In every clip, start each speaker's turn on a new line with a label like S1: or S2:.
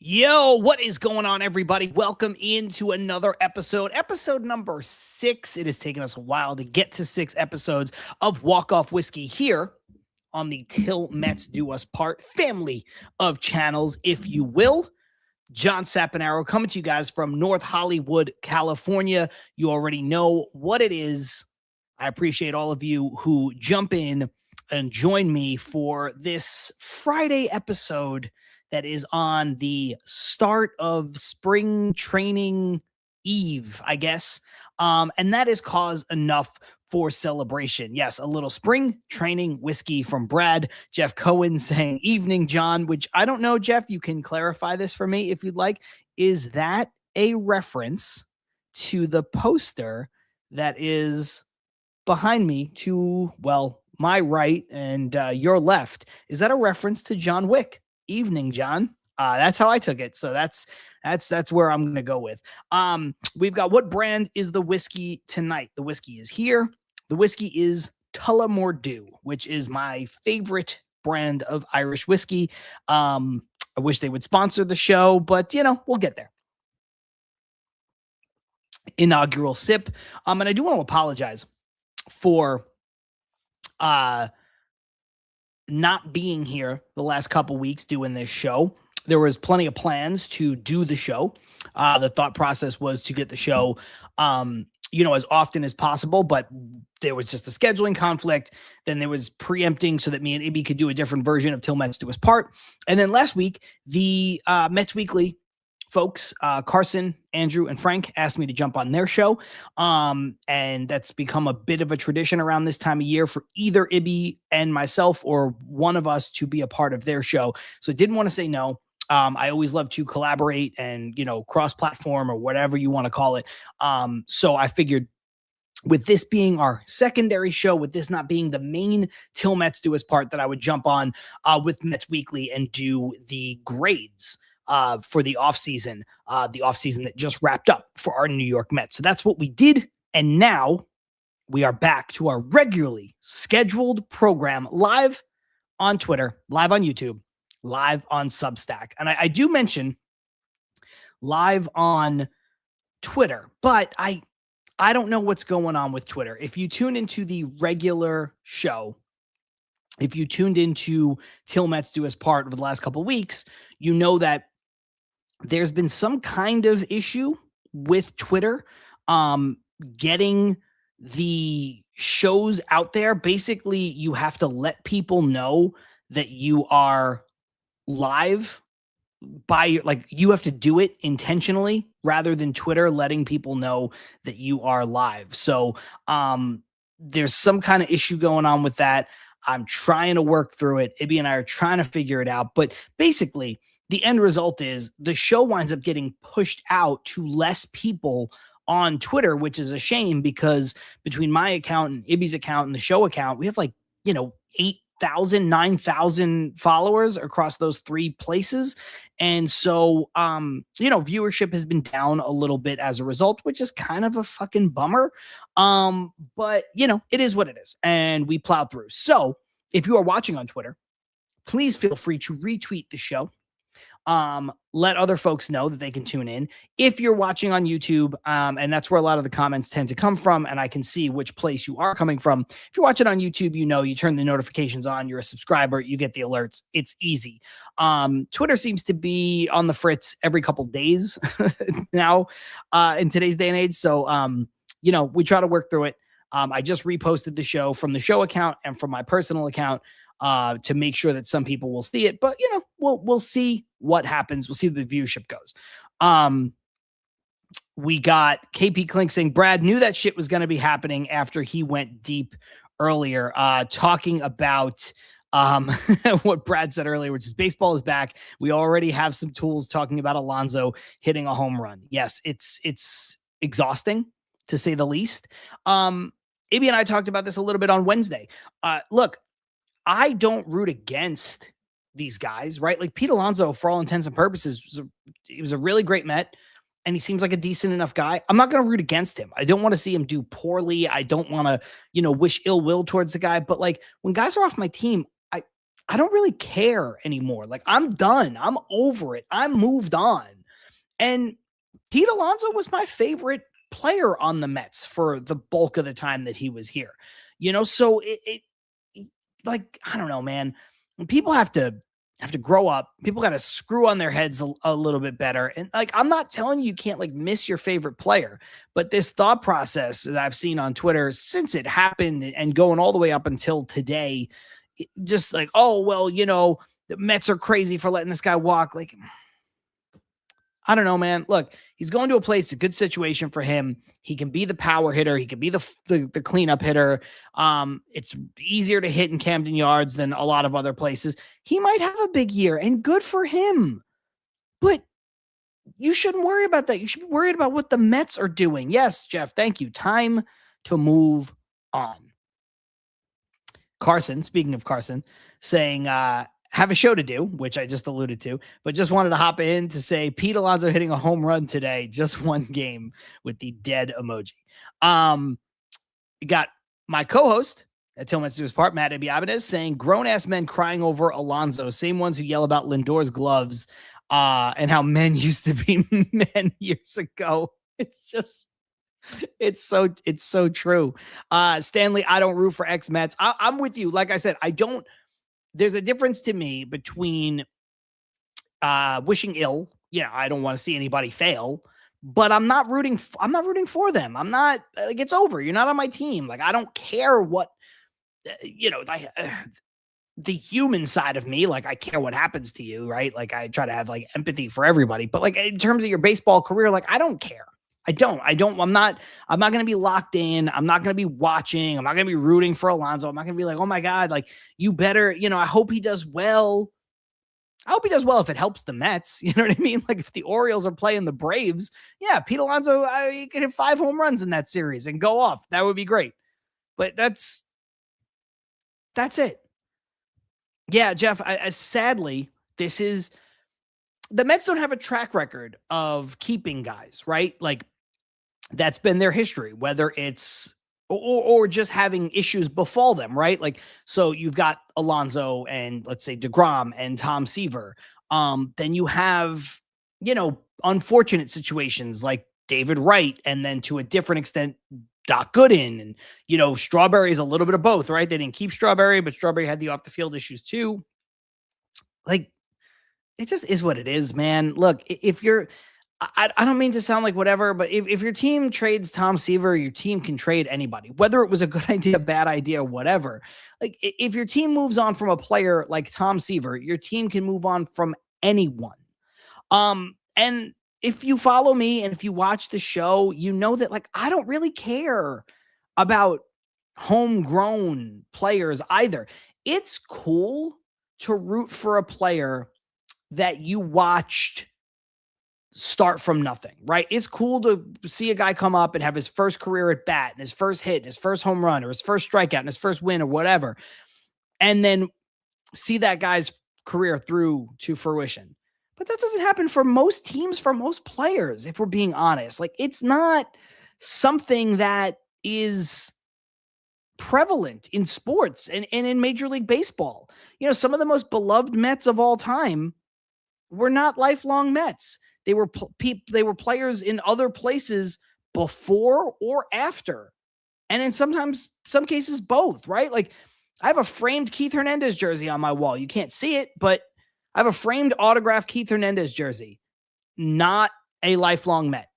S1: Yo, what is going on, everybody? Welcome into another episode number 6. It has taken us a while to get to 6 episodes of Walk Off Whiskey here on the Till Mets Do Us Part family of channels, if you will. John Saponaro coming to you guys from North Hollywood, California. You already know what it is. I appreciate all of you who jump in and join me for this Friday episode that is on the start of spring training eve, I guess. And that is cause enough for celebration. Yes, a little spring training whiskey from Brad. Jeff Cohen saying, evening, John, which I don't know, Jeff, you can clarify this for me if you'd like. Is that a reference to the poster that is behind me to, well, my right and your left? Is that a reference to John Wick? Evening, John. That's how I took it. So that's where I'm going to go with. We've got, what brand is the whiskey tonight? The whiskey is here. The whiskey is Tullamore, which is my favorite brand of Irish whiskey. I wish they would sponsor the show, but we'll get there. Inaugural sip. And I do want to apologize for not being here the last couple weeks doing this show. There was plenty of plans to do the show. The thought process was to get the show, as often as possible, but there was just a scheduling conflict. Then there was preempting so that me and Ibby could do a different version of Till Mets Do Us Part. And then last week, the Mets Weekly folks, Carson, Andrew, and Frank asked me to jump on their show. And that's become a bit of a tradition around this time of year for either Ibby and myself or one of us to be a part of their show. So I didn't want to say no. I always love to collaborate and, cross-platform or whatever you want to call it. So I figured, with this being our secondary show, with this not being the main Till Mets Do Us Part, that I would jump on with Mets Weekly and do the grades for the offseason that just wrapped up for our New York Mets. So that's what we did. And now we are back to our regularly scheduled program, live on Twitter, live on YouTube, live on Substack. And I do mention live on Twitter, but I don't know what's going on with Twitter. If you tune into the regular show, if you tuned into Till Mets Do Us Part over the last couple of weeks, you know that there's been some kind of issue with Twitter getting the shows out there. Basically, you have to let people know that you are live you have to do it intentionally rather than Twitter letting people know that you are live. So there's some kind of issue going on with that. I'm trying to work through it. Ibby and I are trying to figure it out. But basically, the end result is the show winds up getting pushed out to less people on Twitter, which is a shame, because between my account and Ibby's account and the show account, we have 8,000, 9,000 followers across those 3 places. And so, viewership has been down a little bit as a result, which is kind of a fucking bummer. But it is what it is. And we plowed through. So if you are watching on Twitter, please feel free to retweet the show. Let other folks know that they can tune in. If you're watching on YouTube, and that's where a lot of the comments tend to come from, and I can see which place you are coming from. If you're watching on YouTube, you turn the notifications on, you're a subscriber, you get the alerts. It's easy. Twitter seems to be on the fritz every couple days now, in today's day and age. So, we try to work through it. I just reposted the show from the show account and from my personal account, to make sure that some people will see it, but we'll see what happens. We'll see where the viewership goes. We got KP Clink saying Brad knew that shit was going to be happening after he went deep earlier, talking about what Brad said earlier, which is baseball is back. We already have some tools talking about Alonso hitting a home run. Yes, it's exhausting to say the least. Ibby and I talked about this a little bit on Wednesday. Look, I don't root against these guys, right? Like Pete Alonso, for all intents and purposes, he was a really great Met, and he seems like a decent enough guy. I'm not going to root against him. I don't want to see him do poorly. I don't want to, wish ill will towards the guy. But when guys are off my team, I don't really care anymore. Like, I'm done. I'm over it. I'm moved on. And Pete Alonso was my favorite player on the Mets for the bulk of the time that he was here. So like, I don't know, man. People have to grow up. People got to screw on their heads a little bit better. And like, I'm not telling you can't like miss your favorite player, but this thought process that I've seen on Twitter since it happened and going all the way up until today, just like, oh, well, the Mets are crazy for letting this guy walk. Like, I don't know, man. Look, he's going to a place, a good situation for him. He can be the power hitter. He can be the cleanup hitter. It's easier to hit in Camden Yards than a lot of other places. He might have a big year, and good for him. But you shouldn't worry about that. You should be worried about what the Mets are doing. Yes, Jeff, thank you. Time to move on. Carson, speaking of Carson, saying, have a show to do, which I just alluded to, but just wanted to hop in to say Pete Alonso hitting a home run today, just one game, with the dead emoji. Got my co-host at Tillman Stu's Part, Matt Ibiabanez, saying grown-ass men crying over Alonso, same ones who yell about Lindor's gloves and how men used to be men years ago. It's so true. Stanley, I don't root for ex-Mets. I'm with you. Like I said, there's a difference to me between wishing ill. I don't want to see anybody fail, but I'm not rooting for them. I'm not like, it's over. You're not on my team. Like, I don't care what, the human side of me, like, I care what happens to you, right? Like, I try to have like empathy for everybody, but like in terms of your baseball career, like, I don't care. I'm not going to be locked in. I'm not going to be watching. I'm not going to be rooting for Alonso. I'm not going to be like, oh my God, like, you better, I hope he does well. I hope he does well if it helps the Mets. You know what I mean? Like, if the Orioles are playing the Braves, yeah, Pete Alonso, he could hit 5 home runs in that series and go off. That would be great. But that's it. Yeah, Jeff, sadly, the Mets don't have a track record of keeping guys, right? Like, that's been their history, whether it's or just having issues befall them, right? Like, so you've got Alonso and, let's say, DeGrom and Tom Seaver. Then you have, unfortunate situations like David Wright, and then to a different extent, Doc Gooden, and, Strawberry is a little bit of both, right? They didn't keep Strawberry, but Strawberry had the off the field issues too. Like, it just is what it is, man. Look, if you're, I don't mean to sound like whatever, but if your team trades Tom Seaver, your team can trade anybody, whether it was a good idea, bad idea, whatever. Like, if your team moves on from a player like Tom Seaver, your team can move on from anyone. And if you follow me and if you watch the show, you know that, like, I don't really care about homegrown players either. It's cool to root for a player that you watched start from nothing, right? It's cool to see a guy come up and have his first career at bat and his first hit and his first home run or his first strikeout and his first win or whatever, and then see that guy's career through to fruition. But that doesn't happen for most teams, for most players, if we're being honest. Like, it's not something that is prevalent in sports and in Major League Baseball. Some of the most beloved Mets of all time were not lifelong Mets. They were players in other places before or after. And in some cases, both, right? Like, I have a framed Keith Hernandez jersey on my wall. You can't see it, but I have a framed autographed Keith Hernandez jersey. Not a lifelong Met,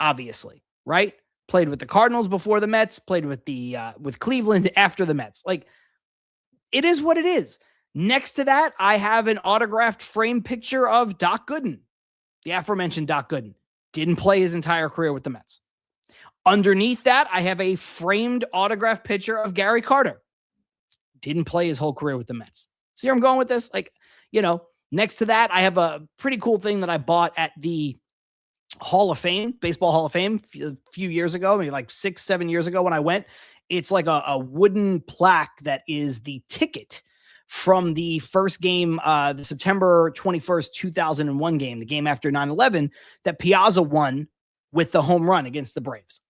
S1: obviously, right? Played with the Cardinals before the Mets, played with Cleveland after the Mets. Like, it is what it is. Next to that, I have an autographed frame picture of Doc Gooden, the aforementioned Doc Gooden. Didn't play his entire career with the Mets. Underneath that, I have a framed autographed picture of Gary Carter. Didn't play his whole career with the Mets. See where I'm going with this? Like, next to that, I have a pretty cool thing that I bought at the Hall of Fame, Baseball Hall of Fame, a few years ago, maybe like 6-7 years ago when I went. It's like a wooden plaque that is the ticket from the first game, the September 21st, 2001 game, the game after 9/11, that Piazza won with the home run against the Braves.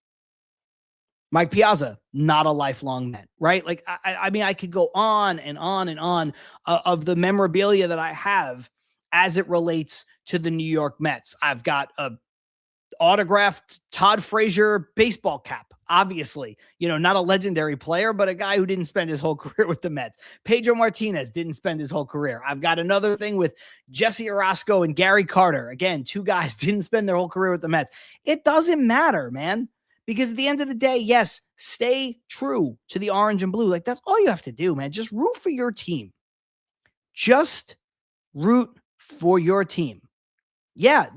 S1: Mike Piazza, not a lifelong Met, right? Like, I mean, I could go on and on and on of the memorabilia that I have as it relates to the New York Mets. I've got a autographed Todd Frazier baseball cap. Obviously, not a legendary player, but a guy who didn't spend his whole career with the Mets. Pedro Martinez didn't spend his whole career. I've got another thing with Jesse Orosco and Gary Carter. Again, two guys didn't spend their whole career with the Mets. It doesn't matter, man, because at the end of the day, yes, stay true to the orange and blue. Like, that's all you have to do, man. Just root for your team. Just root for your team. Yeah.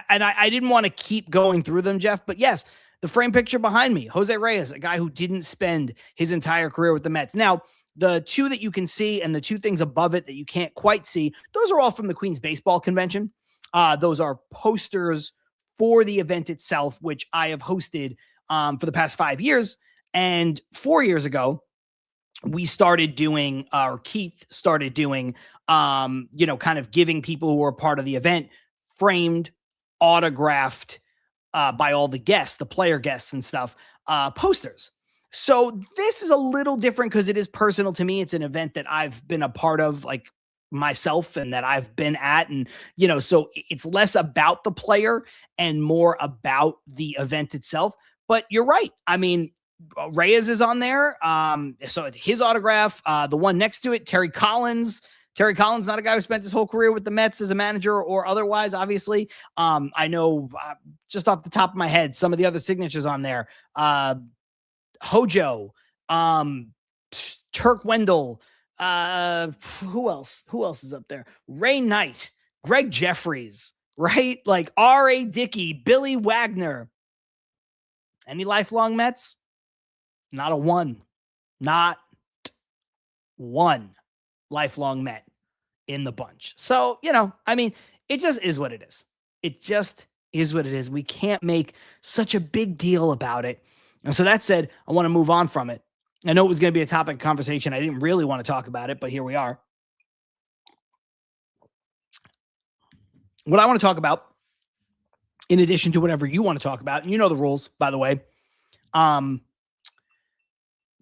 S1: And I didn't want to keep going through them, Jeff, but yes, the frame picture behind me, Jose Reyes, a guy who didn't spend his entire career with the Mets. Now, the two that you can see and the two things above it that you can't quite see, those are all from the Queens Baseball Convention. Those are posters for the event itself, which I have hosted for the past 5 years. And 4 years ago, we started doing, or Keith started doing, kind of giving people who were part of the event framed, autographed by all the guests, the player guests and stuff, posters. So this is a little different because it is personal to me. It's an event that I've been a part of, like, myself, and that I've been at. And, so it's less about the player and more about the event itself. But you're right. I mean, Reyes is on there. So his autograph, the one next to it, Terry Collins, not a guy who spent his whole career with the Mets as a manager or otherwise, obviously. I know just off the top of my head, some of the other signatures on there, Hojo, Turk Wendell, who else is up there? Ray Knight, Greg Jeffries, right? Like R.A. Dickey, Billy Wagner. Any lifelong Mets? Not one lifelong Met in the bunch. So, I mean, it just is what it is. We can't make such a big deal about it. And so that said, I want to move on from it. I know it was going to be a topic of conversation. I didn't really want to talk about it, but here we are. What I want to talk about, in addition to whatever you want to talk about, and you know the rules, by the way,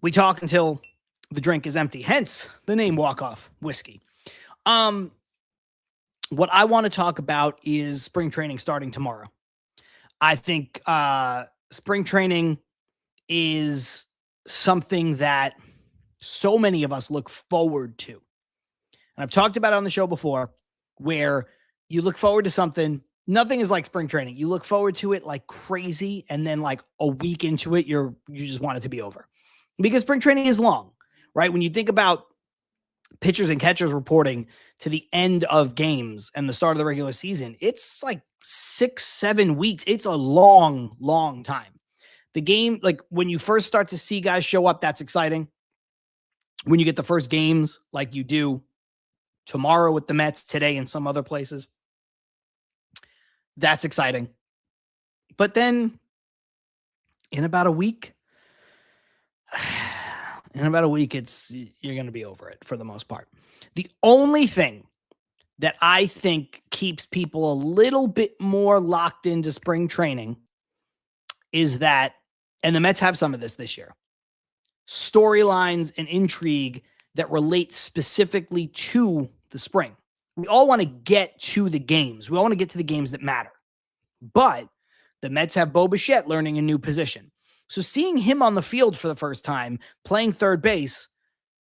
S1: we talk until the drink is empty, hence the name Walk-Off Whiskey. What I want to talk about is spring training starting tomorrow. I think spring training is something that so many of us look forward to. And I've talked about it on the show before, where you look forward to something. Nothing is like spring training. You look forward to it like crazy, and then like a week into it, you just want it to be over. Because spring training is long, right? When you think about pitchers and catchers reporting to the end of games and the start of the regular season, it's like 6-7 weeks. It's a long, long time. The game, like when you first start to see guys show up, that's exciting. When you get the first games like you do tomorrow with the Mets, today in some other places, that's exciting. But then in about a week, you're going to be over it for the most part. The only thing that I think keeps people a little bit more locked into spring training is that, and the Mets have some of this year, storylines and intrigue that relate specifically to the spring. We all want to get to the games. We all want to get to the games that matter. But the Mets have Bo Bichette learning a new position. So seeing him on the field for the first time, playing third base,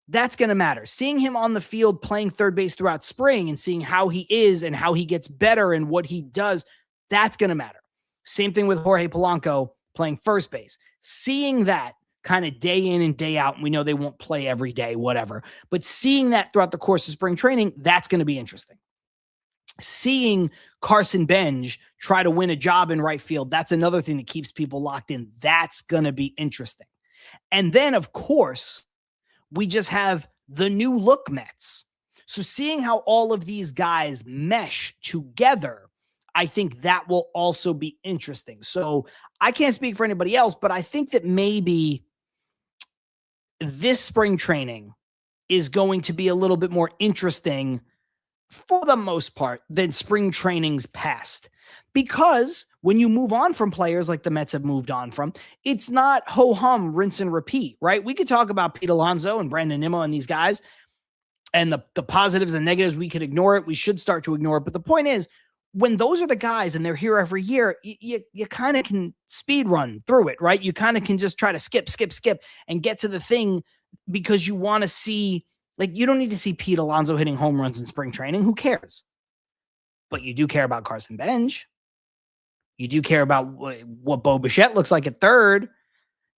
S1: that's going to matter. Seeing him on the field playing third base throughout spring and seeing how he is and how he gets better and what he does, that's going to matter. Same thing with Jorge Polanco playing first base. Seeing that kind of day in and day out, and we know they won't play every day, whatever, but seeing that throughout the course of spring training, that's going to be interesting. Seeing Carson Benge try to win a job in right field, that's another thing that keeps people locked in. That's going to be interesting. And then, of course, we just have the new look Mets. So seeing how all of these guys mesh together, I think that will also be interesting. So I can't speak for anybody else, but I think that maybe this spring training is going to be a little bit more interesting for the most part than spring trainings past, Because when you move on from players like the Mets have moved on from, it's not ho-hum, rinse and repeat, right? We could talk about Pete Alonso and Brandon Nimmo and these guys and the positives and negatives. We could ignore it. We should start to ignore it. But the point is, when those are the guys and they're here every year, you kind of can speed run through it, right? You kind of can just try to skip and get to the thing because you want to see, like, you don't need to see Pete Alonso hitting home runs in spring training. Who cares? But you do care about Carson Benge. You do care about what Bo Bichette looks like at third.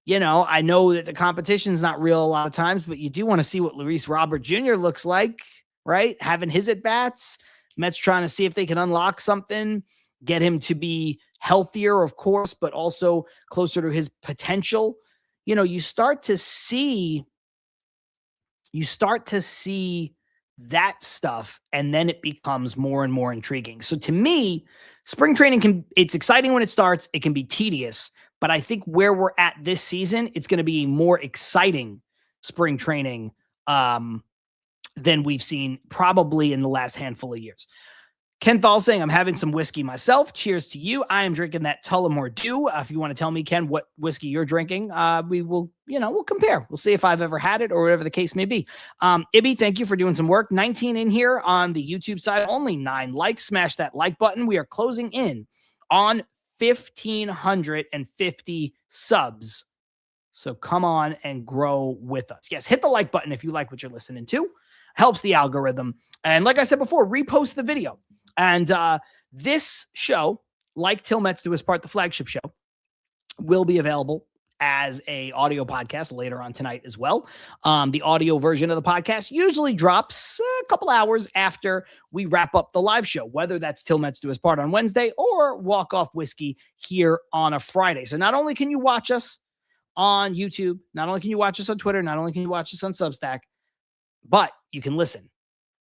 S1: You know, I know that the competition's not real a lot of times, but you do want to see what Luis Robert Jr. looks like, right? Having his at-bats. Mets trying to see if they can unlock something, get him to be healthier, of course, but also closer to his potential. You know, you start to see that stuff, and then it becomes more and more intriguing. So to me, spring training it's exciting when it starts. It can be tedious, but I think where we're at this season, it's going to be more exciting spring training than we've seen probably in the last handful of years. Ken Thal saying, I'm having some whiskey myself. Cheers to you. I am drinking that Tullamore Dew. If you want to tell me, Ken, what whiskey you're drinking, we will, we'll compare. We'll see if I've ever had it or whatever the case may be. Ibby, thank you for doing some work. 19 in here on the YouTube side, only 9 likes. Smash that like button. We are closing in on 1,550 subs. So come on and grow with us. Yes, hit the like button if you like what you're listening to. Helps the algorithm. And like I said before, repost the video. And this show, like Till Mets Do His Part, the flagship show, will be available as a audio podcast later on tonight as well. The audio version of the podcast usually drops a couple hours after we wrap up the live show, whether that's Till Mets Do His Part on Wednesday or Walk Off Whiskey here on a Friday. So not only can you watch us on YouTube, not only can you watch us on Twitter, not only can you watch us on Substack, but you can listen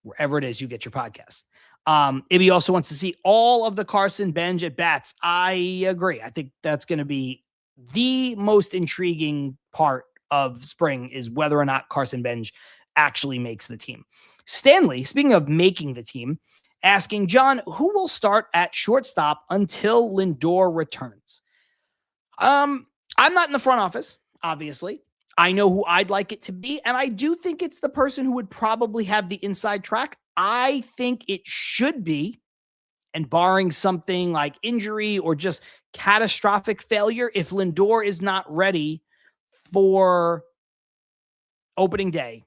S1: wherever it is you get your podcasts. Ibby also wants to see all of the Carson Benge at bats. I agree. I think that's going to be the most intriguing part of spring, is whether or not Carson Benge actually makes the team. Stanley, speaking of making the team, asking, John, who will start at shortstop until Lindor returns? I'm not in the front office, obviously. I know who I'd like it to be, and I do think it's the person who would probably have the inside track. I think it should be, and barring something like injury or just catastrophic failure, if Lindor is not ready for opening day,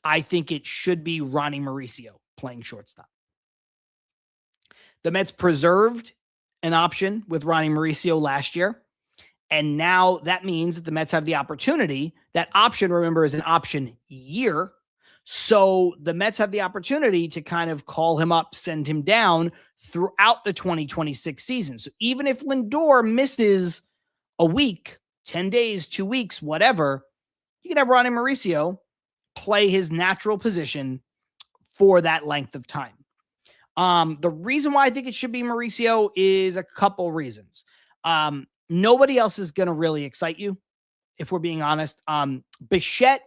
S1: I think it should be Ronnie Mauricio playing shortstop. The Mets preserved an option with Ronnie Mauricio last year. And now that means that the Mets have the opportunity. That option, remember, is an option year. So the Mets have the opportunity to kind of call him up, send him down throughout the 2026 season. So even if Lindor misses a week, 10 days, 2 weeks, whatever, you can have Ronnie Mauricio play his natural position for that length of time. The reason why I think it should be Mauricio is a couple reasons. Nobody else is going to really excite you, if we're being honest. Bichette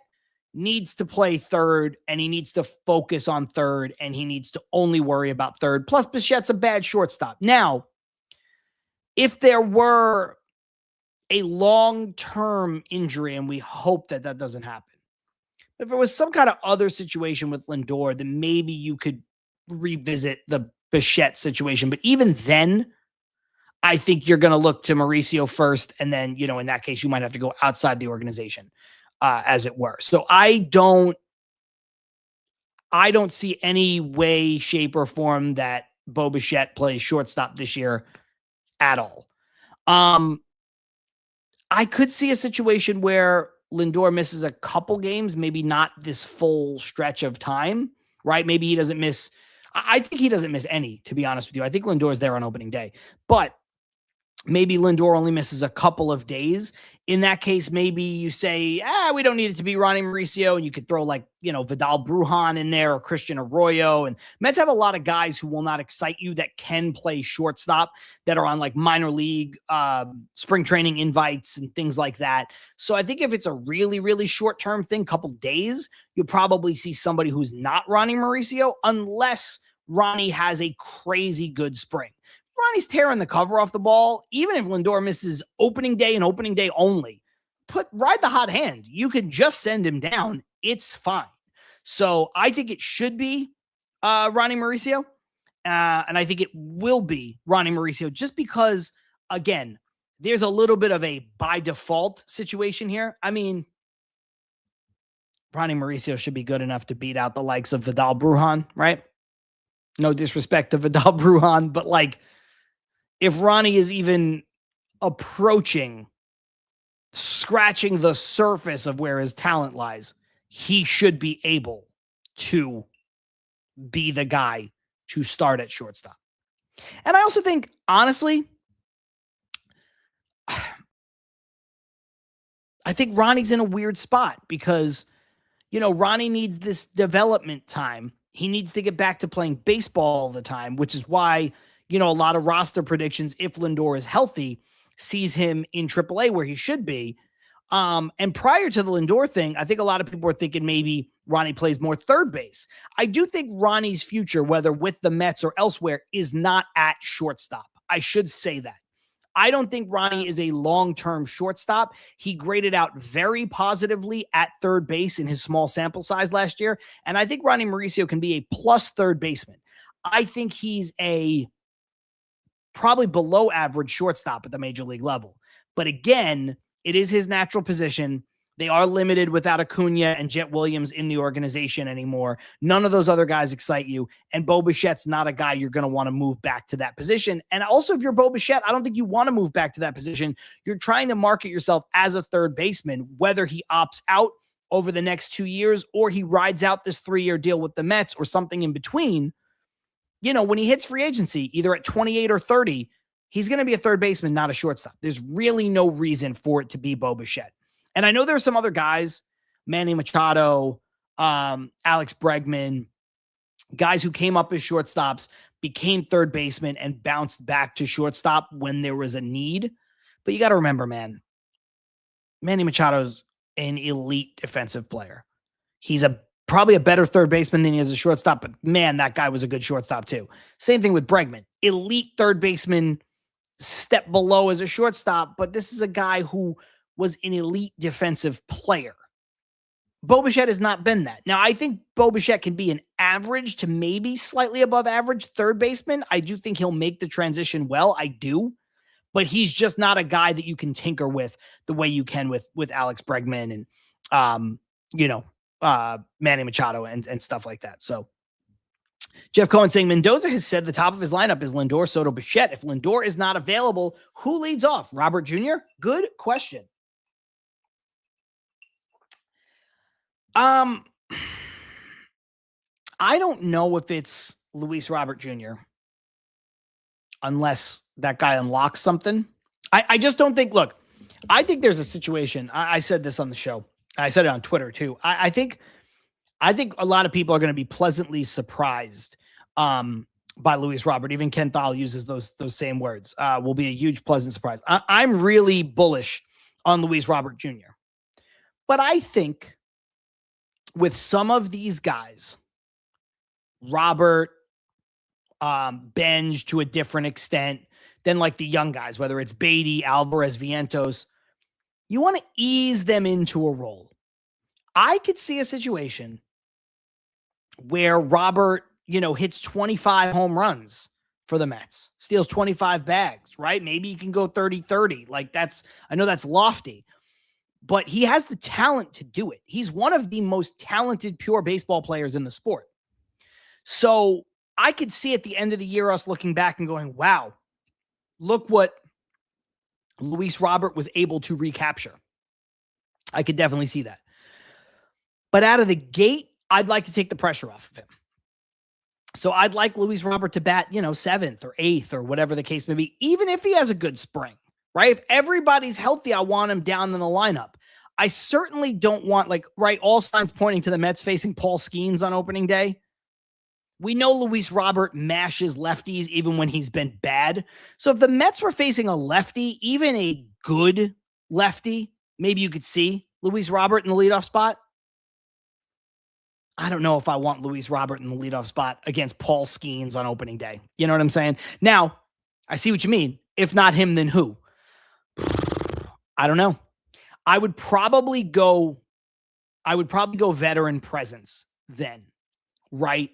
S1: needs to play third, and he needs to focus on third, and he needs to only worry about third. Plus, Bichette's a bad shortstop. Now, if there were a long-term injury, and we hope that that doesn't happen, if there was some kind of other situation with Lindor, then maybe you could revisit the Bichette situation. But even then, I think you're going to look to Mauricio first, and then, in that case, you might have to go outside the organization, as it were. So I don't see any way, shape, or form that Bo Bichette plays shortstop this year at all. I could see a situation where Lindor misses a couple games, maybe not this full stretch of time, right? Maybe he doesn't miss. I think he doesn't miss any, to be honest with you. I think Lindor's there on opening day, but maybe Lindor only misses a couple of days. In that case, maybe you say, we don't need it to be Ronnie Mauricio, and you could throw Vidal Brujan in there or Christian Arroyo. And Mets have a lot of guys who will not excite you that can play shortstop, that are on minor league spring training invites and things like that. So I think if it's a really, really short-term thing, couple days, you'll probably see somebody who's not Ronnie Mauricio, unless Ronnie has a crazy good spring. Ronnie's tearing the cover off the ball, even if Lindor misses opening day and opening day only, ride the hot hand. You can just send him down. It's fine. So I think it should be Ronnie Mauricio. And I think it will be Ronnie Mauricio just because, again, there's a little bit of a by default situation here. I mean, Ronnie Mauricio should be good enough to beat out the likes of Vidal Brujan, right? No disrespect to Vidal Brujan, but like if Ronnie is even approaching, scratching the surface of where his talent lies, he should be able to be the guy to start at shortstop. And I also think, honestly, I think Ronnie's in a weird spot because, Ronnie needs this development time. He needs to get back to playing baseball all the time, which is why, a lot of roster predictions, if Lindor is healthy, sees him in AAA where he should be. And prior to the Lindor thing, I think a lot of people were thinking maybe Ronnie plays more third base. I do think Ronnie's future, whether with the Mets or elsewhere, is not at shortstop. I should say that. I don't think Ronnie is a long-term shortstop. He graded out very positively at third base in his small sample size last year. And I think Ronnie Mauricio can be a plus third baseman. I think he's a probably below average shortstop at the major league level. But again, it is his natural position. They are limited without Acuna and Jet Williams in the organization anymore. None of those other guys excite you. And Bo Bichette's not a guy you're going to want to move back to that position. And also, if you're Bo Bichette, I don't think you want to move back to that position. You're trying to market yourself as a third baseman, whether he opts out over the next 2 years or he rides out this 3-year deal with the Mets or something in between. When he hits free agency, either at 28 or 30, he's going to be a third baseman, not a shortstop. There's really no reason for it to be Bo Bichette. And I know there are some other guys, Manny Machado, Alex Bregman, guys who came up as shortstops, became third baseman, and bounced back to shortstop when there was a need. But you got to remember, man, Manny Machado's an elite defensive player. He's probably a better third baseman than he is a shortstop, but man, that guy was a good shortstop too. Same thing with Bregman. Elite third baseman, step below as a shortstop, but this is a guy who was an elite defensive player. Bo Bichette has not been that. Now, I think Bo Bichette can be an average to maybe slightly above average third baseman. I do think he'll make the transition well. I do. But he's just not a guy that you can tinker with the way you can with Alex Bregman and, Manny Machado and stuff like that. So Jeff Cohen saying Mendoza has said the top of his lineup is Lindor, Soto, Bichette. If Lindor is not available, who leads off? Robert Jr.? Good question. I don't know if it's Luis Robert Jr. unless that guy unlocks something. I just don't think, look, I think there's a situation. I said this on the show. I said it on Twitter too. I think a lot of people are going to be pleasantly surprised by Luis Robert. Even Ken Thal uses those same words. Will be a huge pleasant surprise. I'm really bullish on Luis Robert Jr. But I think with some of these guys, Robert, Benge to a different extent than like the young guys, whether it's Beatty, Alvarez, Vientos, you want to ease them into a role. I could see a situation where Robert, hits 25 home runs for the Mets, steals 25 bags, right? Maybe he can go 30-30. Like I know that's lofty, but he has the talent to do it. He's one of the most talented pure baseball players in the sport. So I could see at the end of the year us looking back and going, wow, look what Luis Robert was able to recapture. I could definitely see that. But out of the gate, I'd like to take the pressure off of him. So I'd like Luis Robert to bat, 7th or 8th or whatever the case may be, even if he has a good spring, right? If everybody's healthy, I want him down in the lineup. I certainly don't want, all signs pointing to the Mets facing Paul Skeens on opening day. We know Luis Robert mashes lefties even when he's been bad. So if the Mets were facing a lefty, even a good lefty, maybe you could see Luis Robert in the leadoff spot. I don't know if I want Luis Robert in the leadoff spot against Paul Skeens on opening day. You know what I'm saying? Now, I see what you mean. If not him, then who? I don't know. I would probably go veteran presence then, right?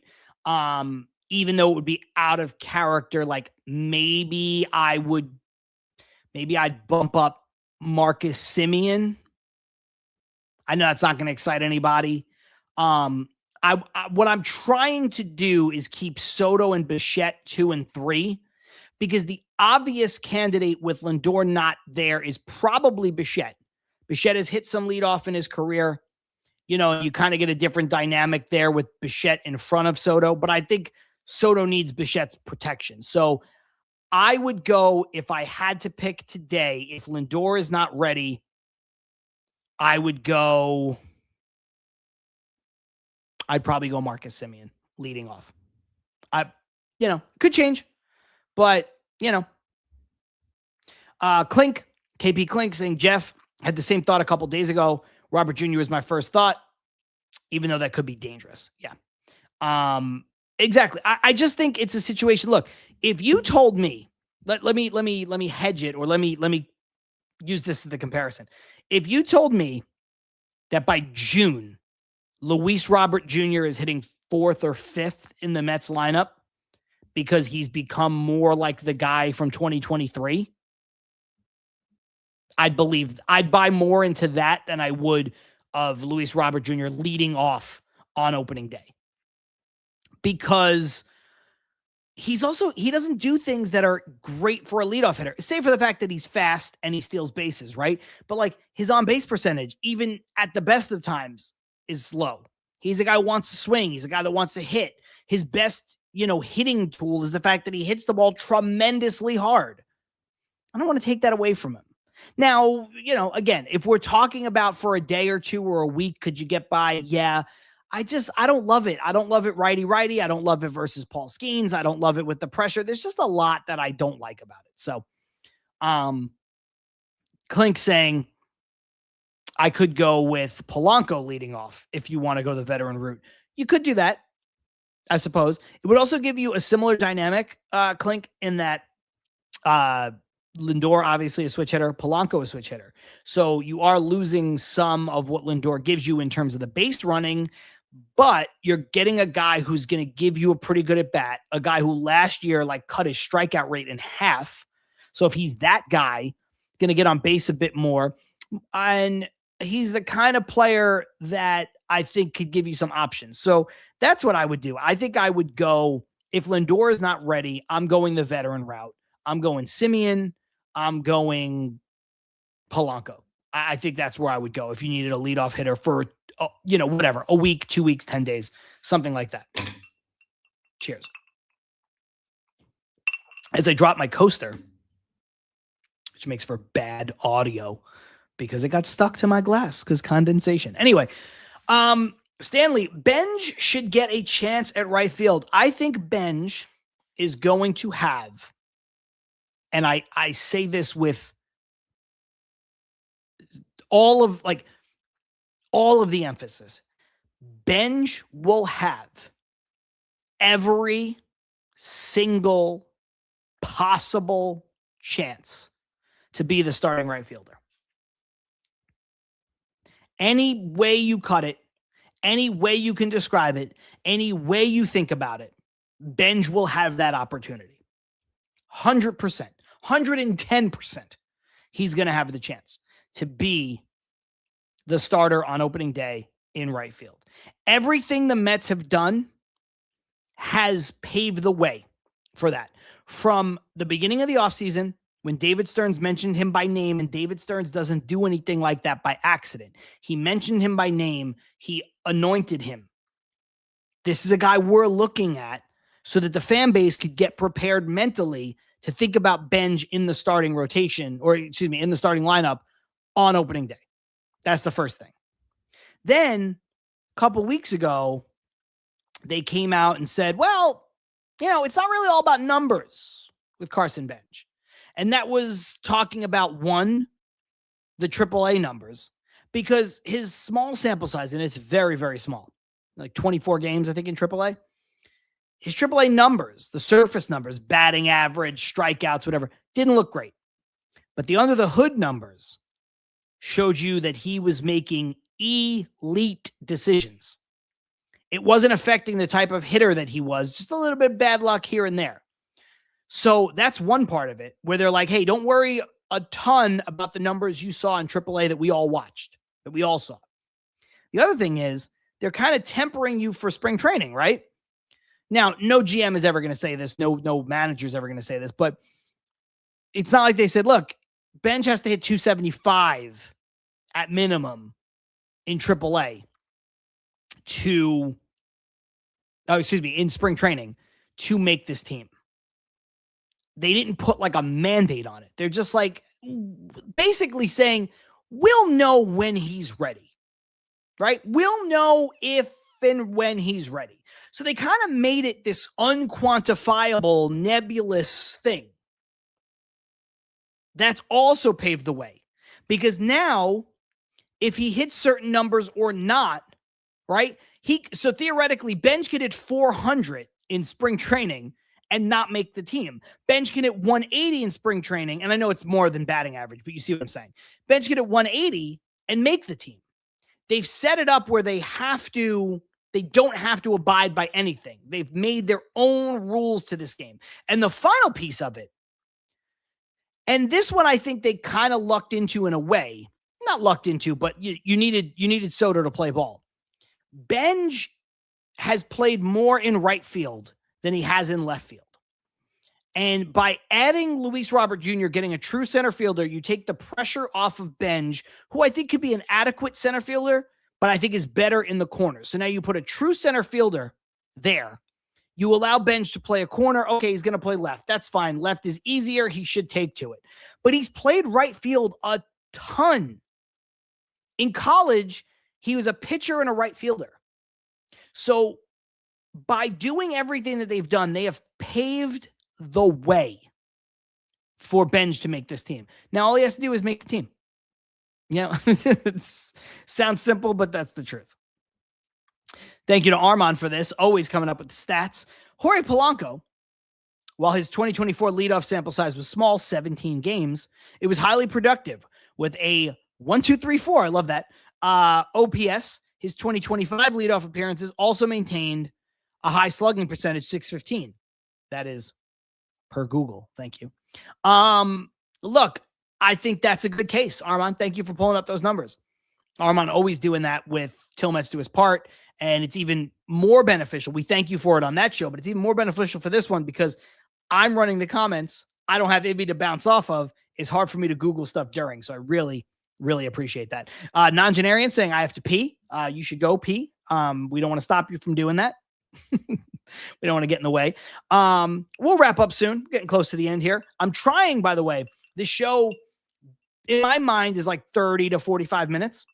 S1: Even though it would be out of character, like maybe I'd bump up Marcus Simeon. I know that's not going to excite anybody. What I'm trying to do is keep Soto and Bichette 2 and 3, because the obvious candidate with Lindor not there is probably Bichette. Bichette has hit some leadoff in his career. You know, you kind of get a different dynamic there with Bichette in front of Soto, but I think Soto needs Bichette's protection. So I would go, if I had to pick today, if Lindor is not ready, I'd probably go Marcus Simeon leading off. Could change, but KP Clink saying, Jeff had the same thought a couple days ago. Robert Jr. was my first thought, even though that could be dangerous. Yeah. Exactly. I just think it's a situation. Look, if you told me, let me hedge it, or let me use this as the comparison. If you told me that by June, Luis Robert Jr. is hitting 4th or 5th in the Mets lineup because he's become more like the guy from 2023, I'd buy more into that than I would of Luis Robert Jr. leading off on opening day, because he doesn't do things that are great for a leadoff hitter, save for the fact that he's fast and he steals bases, right? But like his on base percentage, even at the best of times, is low. He's a guy who wants to swing. He's a guy that wants to hit. His best, hitting tool is the fact that he hits the ball tremendously hard. I don't want to take that away from him. Now, again, if we're talking about for a day or two or a week, could you get by? Yeah. I don't love it. I don't love it righty-righty. I don't love it versus Paul Skeens. I don't love it with the pressure. There's just a lot that I don't like about it. So, Clink saying, I could go with Polanco leading off if you want to go the veteran route. You could do that, I suppose. It would also give you a similar dynamic, Clink, in that Lindor, obviously a switch hitter, Polanco a switch hitter. So you are losing some of what Lindor gives you in terms of the base running, but you're getting a guy who's going to give you a pretty good at bat, a guy who last year cut his strikeout rate in half. So if he's that guy, going to get on base a bit more. And he's the kind of player that I think could give you some options. So that's what I would do. I think I would go, if Lindor is not ready, I'm going the veteran route. I'm going Simeon. I'm going Polanco. I think that's where I would go if you needed a leadoff hitter for, whatever, a week, 2 weeks, 10 days, something like that. Cheers. As I drop my coaster, which makes for bad audio because it got stuck to my glass because condensation. Anyway, Stanley, Benge should get a chance at right field. I think Benge is going to have, and I say this with all of the emphasis, Benge will have every single possible chance to be the starting right fielder. Any way you cut it, any way you can describe it, any way you think about it, Benge will have that opportunity. 100%, 110%. He's going to have the chance to be the starter on opening day in right field. Everything the Mets have done has paved the way for that. From the beginning of the offseason, when David Stearns mentioned him by name, and David Stearns doesn't do anything like that by accident. He mentioned him by name. He anointed him. This is a guy we're looking at so that the fan base could get prepared mentally to think about Benge in the starting rotation, in the starting lineup on opening day. That's the first thing. Then a couple weeks ago, they came out and said, well, it's not really all about numbers with Carson Benge. And that was talking about, one, the AAA numbers, because his small sample size, and it's very, very small, like 24 games, I think, in AAA. his AAA numbers, the surface numbers, batting average, strikeouts, whatever, didn't look great. But the under the hood numbers showed you that he was making elite decisions. It wasn't affecting the type of hitter that he was, just a little bit of bad luck here and there. So that's one part of it where they're like, hey, don't worry a ton about the numbers you saw in AAA that we all watched, that we all saw. The other thing is they're kind of tempering you for spring training, right? Now, no GM is ever going to say this. No manager is ever going to say this, but it's not like they said, look, Benge has to hit 275 at minimum in AAA in spring training to make this team. They didn't put like a mandate on it. They're just like basically saying, we'll know when he's ready, right? We'll know if and when he's ready. So they kind of made it this unquantifiable, nebulous thing. That's also paved the way because now if he hits certain numbers or not, right? So theoretically, Benge could hit 400 in spring training and not make the team. Benge can hit 180 in spring training, and I know it's more than batting average, but you see what I'm saying. Benge can hit 180 and make the team. They've set it up where they don't have to abide by anything. They've made their own rules to this game. And the final piece of it, and this one I think they kind of lucked into in a way, not lucked into, but you needed Soto to play ball. Benge has played more in right field than he has in left field. And by adding Luis Robert Jr., getting a true center fielder, you take the pressure off of Benge, who I think could be an adequate center fielder, but I think is better in the corners. So now you put a true center fielder there. You allow Benge to play a corner. Okay, he's going to play left. That's fine. Left is easier. He should take to it. But he's played right field a ton. In college, he was a pitcher and a right fielder. So by doing everything that they've done, they have paved the way for Benge to make this team. Now, all he has to do is make the team. It sounds simple, but that's the truth. Thank you to Armand for this, always coming up with the stats. Jorge Polanco, while his 2024 leadoff sample size was small, 17 games, it was highly productive with a 1-2-3-4. I love that. OPS, his 2025 leadoff appearances also maintained a high slugging percentage, 615. That is per Google. Thank you. Look, I think that's a good case, Armand. Thank you for pulling up those numbers. Armand always doing that with Till Metz do his part, and it's even more beneficial. We thank you for it on that show, but it's even more beneficial for this one because I'm running the comments. I don't have Ibby to bounce off of. It's hard for me to Google stuff during, so I really, really appreciate that. Non-generian saying I have to pee. You should go pee. We don't want to stop you from doing that. We don't want to get in the way. We'll wrap up soon. Getting close to the end here. I'm trying, by the way, this show in my mind is like 30 to 45 minutes.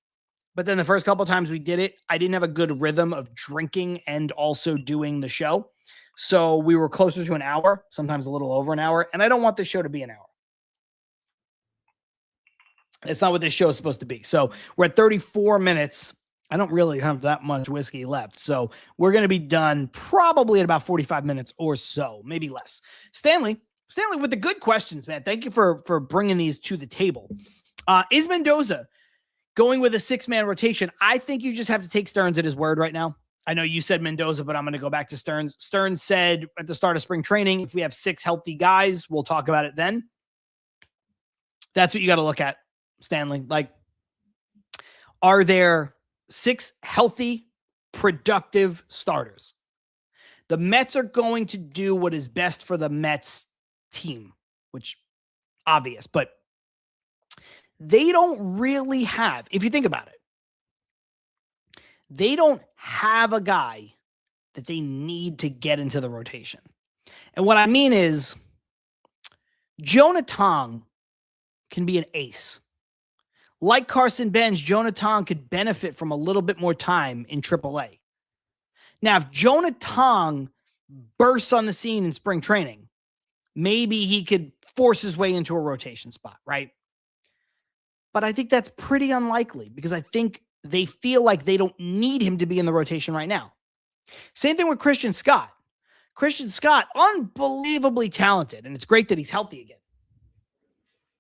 S1: But then the first couple of times we did it, I didn't have a good rhythm of drinking and also doing the show. So we were closer to an hour, sometimes a little over an hour. And I don't want this show to be an hour. That's not what this show is supposed to be. So we're at 34 minutes. I don't really have that much whiskey left. So we're going to be done probably at about 45 minutes or so, maybe less. Stanley with the good questions, man. Thank you for bringing these to the table. Is Mendoza going with a 6-man rotation? I think you just have to take Stearns at his word right now. I know you said Mendoza, but I'm going to go back to Stearns. Stearns said at the start of spring training, if we have 6 healthy guys, we'll talk about it then. That's what you got to look at, Stanley. Like, are there 6 healthy, productive starters? The Mets are going to do what is best for the Mets team, which obvious, but they don't really have, if you think about it, they don't have a guy that they need to get into the rotation. And what I mean is Jonah Tong can be an ace. Like Carson Benge, Jonah Tong could benefit from a little bit more time in AAA. Now, if Jonah Tong bursts on the scene in spring training, maybe he could force his way into a rotation spot, right? But I think that's pretty unlikely because I think they feel like they don't need him to be in the rotation right now. Same thing with Christian Scott. Christian Scott, unbelievably talented, and it's great that he's healthy again.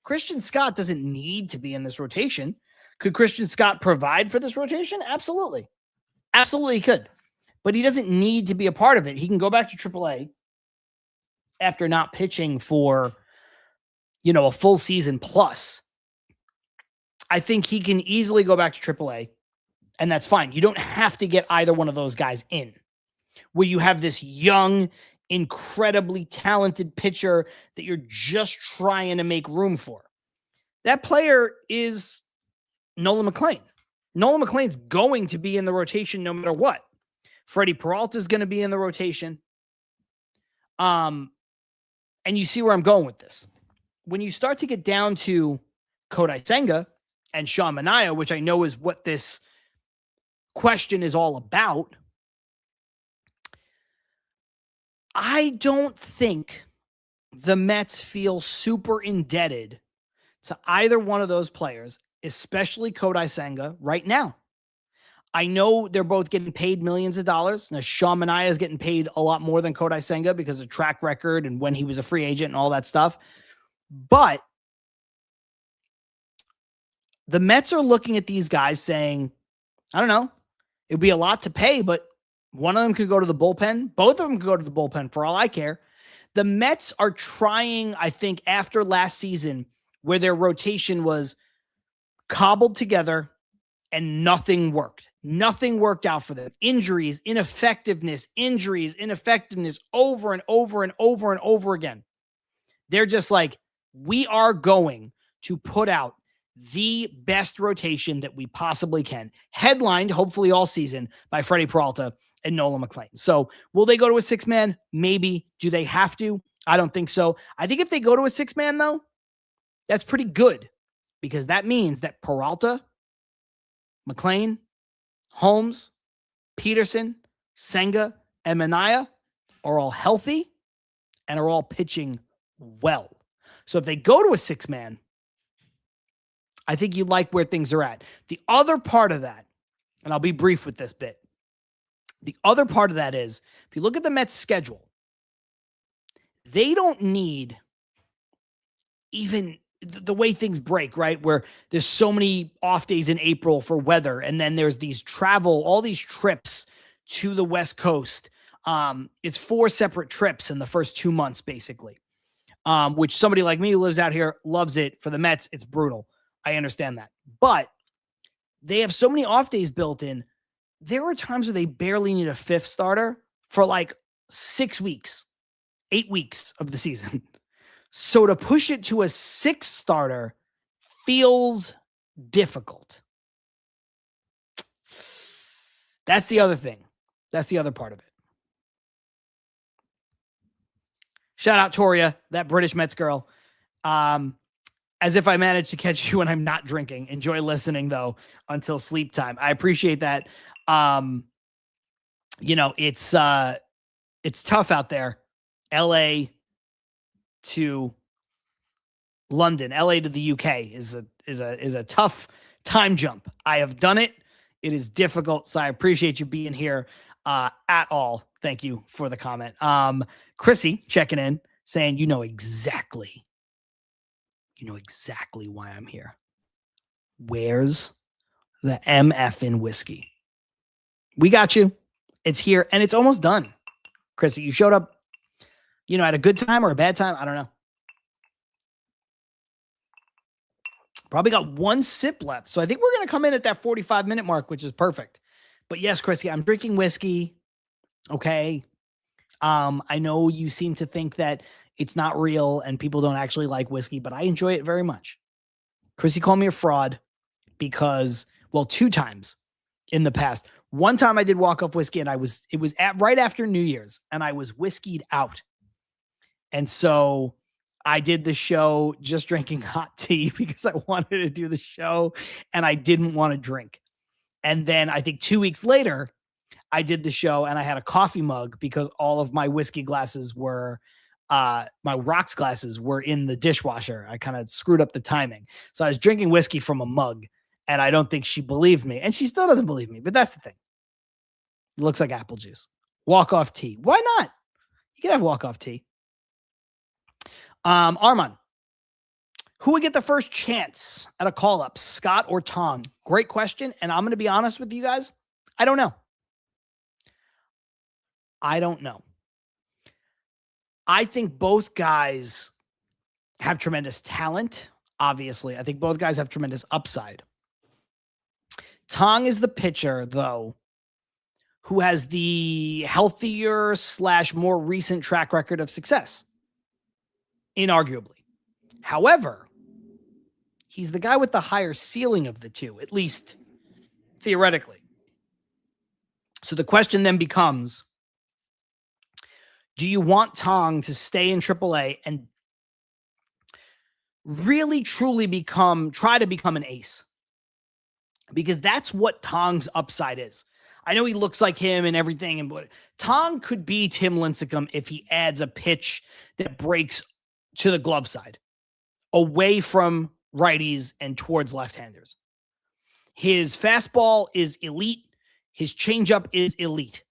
S1: Christian Scott doesn't need to be in this rotation. Could Christian Scott provide for this rotation? Absolutely. Absolutely he could. But he doesn't need to be a part of it. He can go back to AAA after not pitching for, a full season plus. I think he can easily go back to AAA, and that's fine. You don't have to get either one of those guys in, where you have this young, incredibly talented pitcher that you're just trying to make room for. That player is Nolan McLean. Nolan McLean's going to be in the rotation no matter what. Freddie Peralta is going to be in the rotation. And you see where I'm going with this. When you start to get down to Kodai Senga and Sean Manaea, which I know is what this question is all about, I don't think the Mets feel super indebted to either one of those players, especially Kodai Senga right now. I know they're both getting paid millions of dollars. Now, Sean Manaea is getting paid a lot more than Kodai Senga because of track record and when he was a free agent and all that stuff. But the Mets are looking at these guys saying, I don't know, it'd be a lot to pay, but one of them could go to the bullpen. Both of them could go to the bullpen for all I care. The Mets are trying, I think, after last season, where their rotation was cobbled together and nothing worked. Nothing worked out for them. Injuries, ineffectiveness, over and over and over and over again. They're just like, we are going to put out the best rotation that we possibly can. Headlined, hopefully all season, by Freddie Peralta and Nolan McLean. So will they go to a six-man? Maybe. Do they have to? I don't think so. I think if they go to a six-man, though, that's pretty good, because that means that Peralta, McLean, Holmes, Peterson, Senga, and Manaea are all healthy and are all pitching well. So if they go to a six-man, I think you like where things are at. The other part of that, and I'll be brief with this bit, the other part of that is, if you look at the Mets' schedule, they don't need even the way things break, right? Where there's so many off days in April for weather, and then there's these all these trips to the West Coast. It's 4 separate trips in the first 2 months, basically, which somebody like me who lives out here loves it. For the Mets, it's brutal. I understand that. But they have so many off days built in. There are times where they barely need a 5th starter for like 6 weeks, 8 weeks of the season. So to push it to a 6th starter feels difficult. That's the other thing. That's the other part of it. Shout out Toria, that British Mets girl. As if I managed to catch you when I'm not drinking. Enjoy listening, though, until sleep time. I appreciate that. It's tough out there. LA to London, LA to the UK is a tough time jump. I have done it. It is difficult. So I appreciate you being here at all. Thank you for the comment. Chrissy checking in, saying, you know exactly why I'm here. Where's the MF in whiskey? We got you. It's here and it's almost done. Chrissy, you showed up, at a good time or a bad time. I don't know. Probably got 1 sip left. So I think we're going to come in at that 45-minute mark, which is perfect. But yes, Chrissy, I'm drinking whiskey. Okay. I know you seem to think that it's not real and people don't actually like whiskey, but I enjoy it very much. Chrissy called me a fraud because, 2 times in the past. One time I did walk off whiskey and it was right after New Year's and I was whiskeyed out. And so I did the show just drinking hot tea because I wanted to do the show and I didn't want to drink. And then I think 2 weeks later, I did the show and I had a coffee mug because all of my whiskey glasses were, my rocks glasses were in the dishwasher. I kind of screwed up the timing. So I was drinking whiskey from a mug and I don't think she believed me. And she still doesn't believe me, but that's the thing. It looks like apple juice. Walk off tea. Why not? You can have walk-off tee. Armand, who would get the first chance at a call-up, Scott or Tong? Great question, and I'm going to be honest with you guys. I don't know. I think both guys have tremendous talent, obviously. I think both guys have tremendous upside. Tong is the pitcher, though, who has the healthier / more recent track record of success, inarguably. However, he's the guy with the higher ceiling of the two, at least theoretically. So the question then becomes, do you want Tong to stay in AAA and really, truly try to become an ace? Because that's what Tong's upside is. I know he looks like him and everything, but Tong could be Tim Lincecum if he adds a pitch that breaks to the glove side, away from righties and towards left-handers. His fastball is elite. His changeup is elite.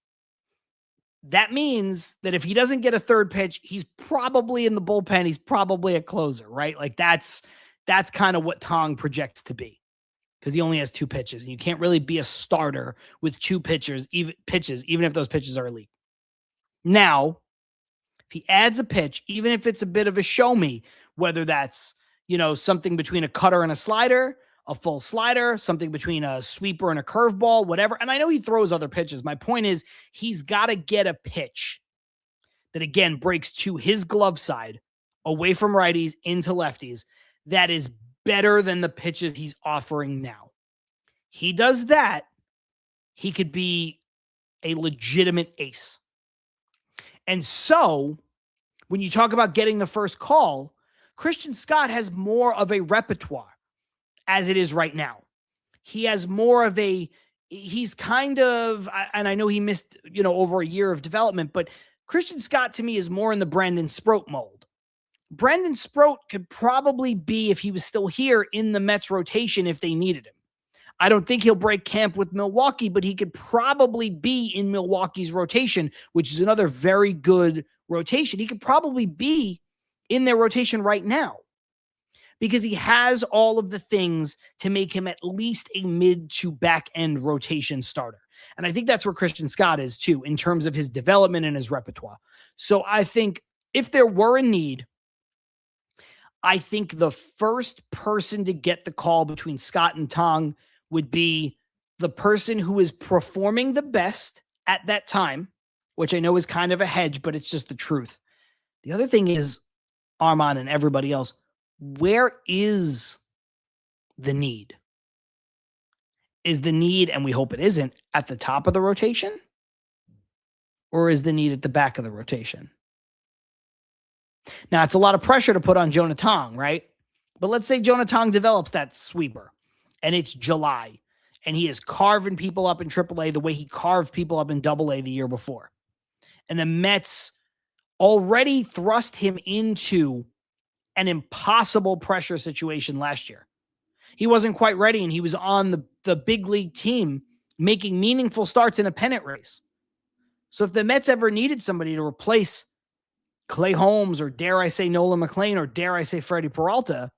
S1: That means that if he doesn't get a third pitch, he's probably in the bullpen. He's probably a closer, right? Like that's kind of what Tong projects to be, because he only has 2 pitches, and you can't really be a starter with 2 pitches, even if those pitches are elite. Now, if he adds a pitch, even if it's a bit of a show me, whether that's, something between a cutter and a slider, a full slider, something between a sweeper and a curveball, whatever. And I know he throws other pitches. My point is, he's got to get a pitch that, again, breaks to his glove side, away from righties into lefties, that is better than the pitches he's offering now. He does that, he could be a legitimate ace. And so, when you talk about getting the first call, Christian Scott has more of a repertoire as it is right now. He has more of he's kind of, and I know he missed, over a year of development, but Christian Scott to me is more in the Brandon Sproat mold. Brandon Sproat could probably be, if he was still here, in the Mets rotation if they needed him. I don't think he'll break camp with Milwaukee, but he could probably be in Milwaukee's rotation, which is another very good rotation. He could probably be in their rotation right now, because he has all of the things to make him at least a mid to back end rotation starter. And I think that's where Christian Scott is too, in terms of his development and his repertoire. So I think if there were a need, I think the first person to get the call between Scott and Tong would be the person who is performing the best at that time, which I know is kind of a hedge, but it's just the truth. The other thing is, Armand and everybody else, where is the need? Is the need, and we hope it isn't, at the top of the rotation? Or is the need at the back of the rotation? Now, it's a lot of pressure to put on Jonah Tong, right? But let's say Jonah Tong develops that sweeper, and it's July, and he is carving people up in AAA the way he carved people up in AA the year before. And the Mets already thrust him into an impossible pressure situation last year. He wasn't quite ready, and he was on the big league team making meaningful starts in a pennant race. So if the Mets ever needed somebody to replace Clay Holmes, or dare I say Nolan McLean, or dare I say Freddie Peralta,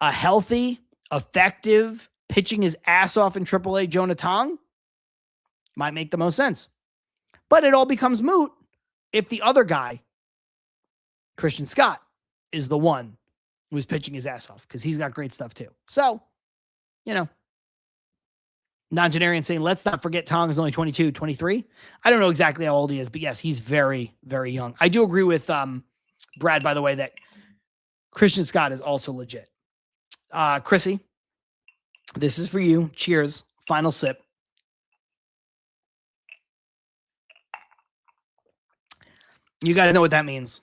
S1: a healthy, effective, pitching his ass off in AAA Jonah Tong might make the most sense. But it all becomes moot if the other guy, Christian Scott, is the one who's pitching his ass off, because he's got great stuff too. So, Non-Generian saying, let's not forget Tong is only 22, 23. I don't know exactly how old he is, but yes, he's very, very young. I do agree with Brad, by the way, that Christian Scott is also legit. Chrissy, this is for you. Cheers. Final sip. You guys know what that means.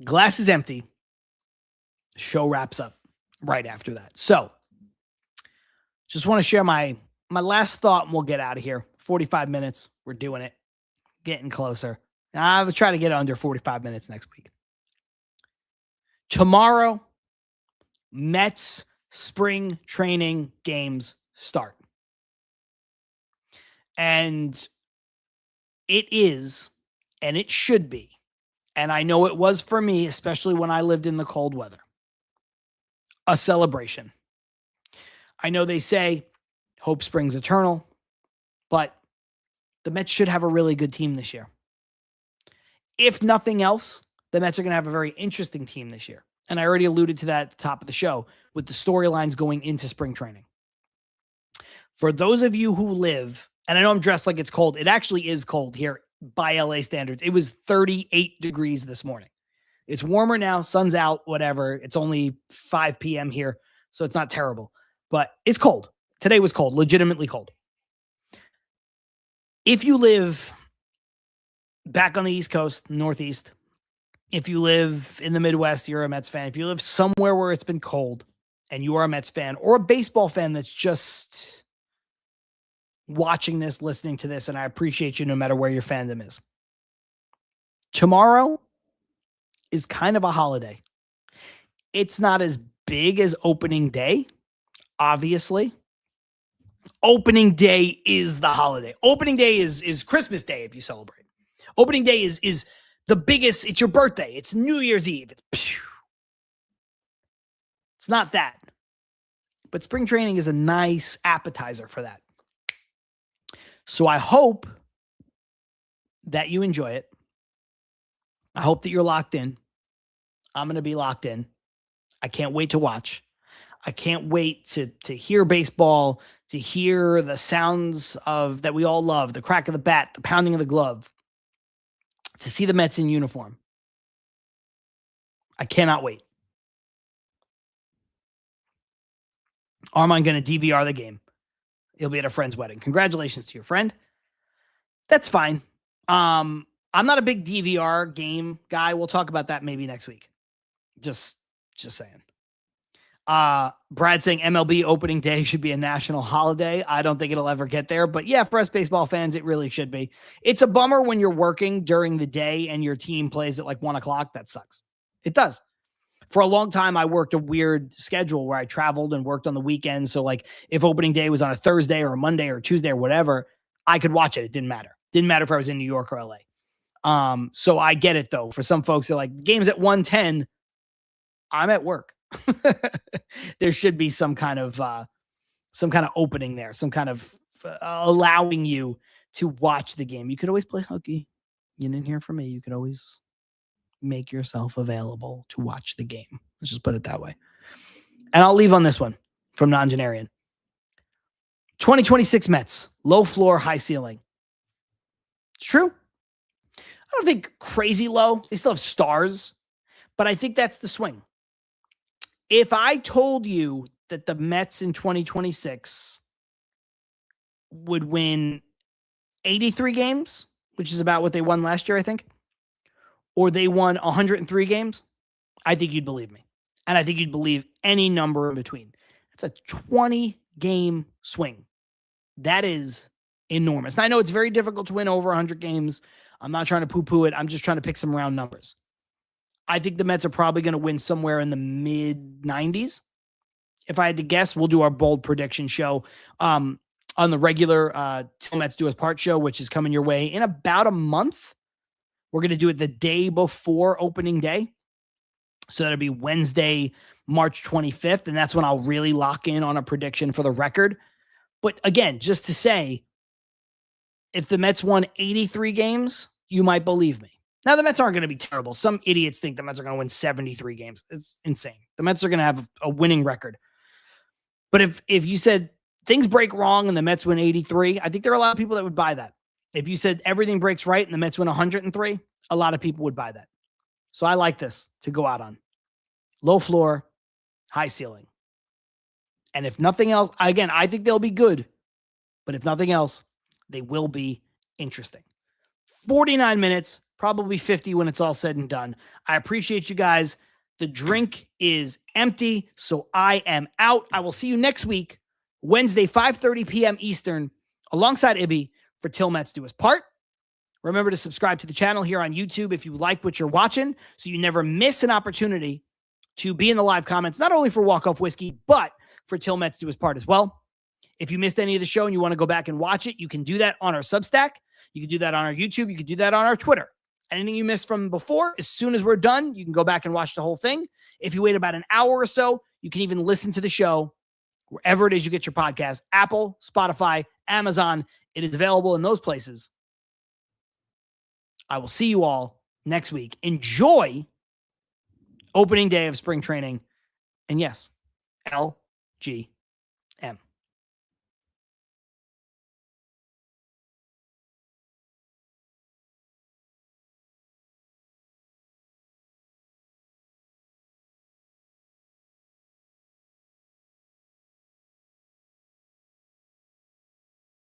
S1: Glass is empty. Show wraps up right after that. So, just want to share my last thought, and we'll get out of here. 45 minutes. We're doing it. Getting closer. I'll try to get under 45 minutes next week. Tomorrow, Mets spring training games start. And it is and it should be, and I know it was for me, especially when I lived in the cold weather, a celebration. I know they say hope springs eternal, but the Mets should have a really good team this year. If nothing else, the Mets are going to have a very interesting team this year. And I already alluded to that at the top of the show with the storylines going into spring training. For those of you who live, and I know I'm dressed like it's cold. It actually is cold here by LA standards. It was 38 degrees this morning. It's warmer now. Sun's out, whatever. It's only 5 p.m. here, so it's not terrible. But it's cold. Today was cold, legitimately cold. If you live back on the East Coast, Northeast, if you live in the Midwest, you're a Mets fan. If you live somewhere where it's been cold and you are a Mets fan or a baseball fan that's just watching this, listening to this, and I appreciate you no matter where your fandom is. Tomorrow is kind of a holiday. It's not as big as opening day, obviously. Opening day is the holiday. Opening day is Christmas Day if you celebrate. Opening day is the biggest. It's your birthday. It's New Year's Eve. It's not that. But spring training is a nice appetizer for that. So I hope that you enjoy it. I hope that you're locked in. I'm going to be locked in. I can't wait to watch. I can't wait to hear baseball, to hear the sounds of that we all love, the crack of the bat, the pounding of the glove, to see the Mets in uniform. I cannot wait. Armand going to DVR the game. He'll be at a friend's wedding. Congratulations to your friend. That's fine. I'm not a big DVR game guy. We'll talk about that maybe next week. Just saying. Brad saying MLB opening day should be a national holiday. I don't think it'll ever get there, but yeah, for us baseball fans, it really should be. It's a bummer when you're working during the day and your team plays at like 1:00. That sucks. It does. For a long time, I worked a weird schedule where I traveled and worked on the weekends. So like if opening day was on a Thursday or a Monday or a Tuesday or whatever, I could watch it. It didn't matter. Didn't matter if I was in New York or LA. So I get it though. For some folks, they're like, game's at 1:10. I'm at work. There should be some kind of opening there, some kind of allowing you to watch the game. You could always play hooky. You didn't hear from me. You could always make yourself available to watch the game. Let's just put it that way. And I'll leave on this one from Non-Generian. 2026 Mets, low floor, high ceiling. It's true. I don't think crazy low. They still have stars, but I think that's the swing. If I told you that the Mets in 2026 would win 83 games, which is about what they won last year, I think, or they won 103 games, I think you'd believe me. And I think you'd believe any number in between. It's a 20-game swing. That is enormous. And I know it's very difficult to win over 100 games. I'm not trying to poo-poo it. I'm just trying to pick some round numbers. I think the Mets are probably going to win somewhere in the mid-90s. If I had to guess, we'll do our bold prediction show on the regular Till Mets Do Us Part show, which is coming your way in about a month. We're going to do it the day before opening day. So that'll be Wednesday, March 25th. And that's when I'll really lock in on a prediction for the record. But again, just to say, if the Mets won 83 games, you might believe me. Now, the Mets aren't going to be terrible. Some idiots think the Mets are going to win 73 games. It's insane. The Mets are going to have a winning record. But if you said things break wrong and the Mets win 83, I think there are a lot of people that would buy that. If you said everything breaks right and the Mets win 103, a lot of people would buy that. So I like this to go out on. Low floor, high ceiling. And if nothing else, again, I think they'll be good. But if nothing else, they will be interesting. 49 minutes, probably 50 when it's all said and done. I appreciate you guys. The drink is empty, so I am out. I will see you next week, Wednesday, 5:30 p.m. Eastern, alongside Ibby for Till Mets Do Us Part. Remember to subscribe to the channel here on YouTube if you like what you're watching, so you never miss an opportunity to be in the live comments, not only for Walk Off Whiskey, but for Till Mets Do Us Part as well. If you missed any of the show and you want to go back and watch it, you can do that on our Substack. You can do that on our YouTube. You can do that on our Twitter. Anything you missed from before, as soon as we're done, you can go back and watch the whole thing. If you wait about an hour or so, you can even listen to the show wherever it is you get your podcast, Apple, Spotify, Amazon. It is available in those places. I will see you all next week. Enjoy opening day of spring training. And yes, LG.